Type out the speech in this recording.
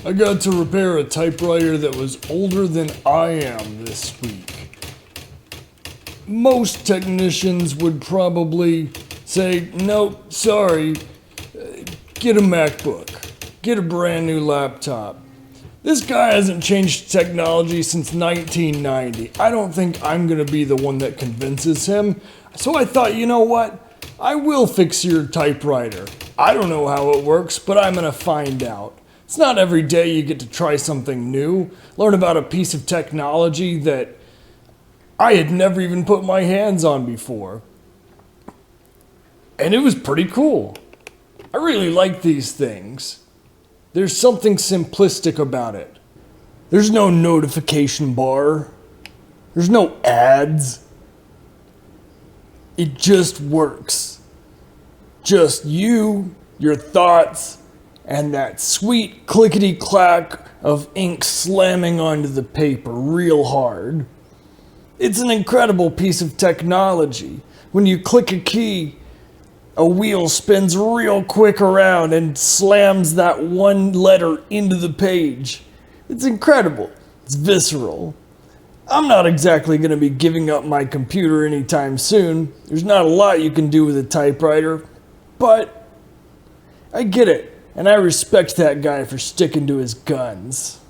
I got to repair a typewriter that was older than I am this week. Most technicians would probably say, nope, sorry, get a MacBook, get a brand new laptop. This guy hasn't changed technology since 1990. I don't think I'm gonna be the one that convinces him. So I thought, you know what? I will fix your typewriter. I don't know how it works, but I'm gonna find out. It's not every day you get to try something new, learn about a piece of technology that I had never even put my hands on before. And it was pretty cool. I really like these things. There's something simplistic about it. There's no notification bar. There's no ads. It just works. Just you, your thoughts, and that sweet clickety-clack of ink slamming onto the paper real hard. It's an incredible piece of technology. When you click a key, a wheel spins real quick around and slams that one letter into the page. It's incredible. It's visceral. I'm not exactly going to be giving up my computer anytime soon. There's not a lot you can do with a typewriter, but I get it, and I respect that guy for sticking to his guns.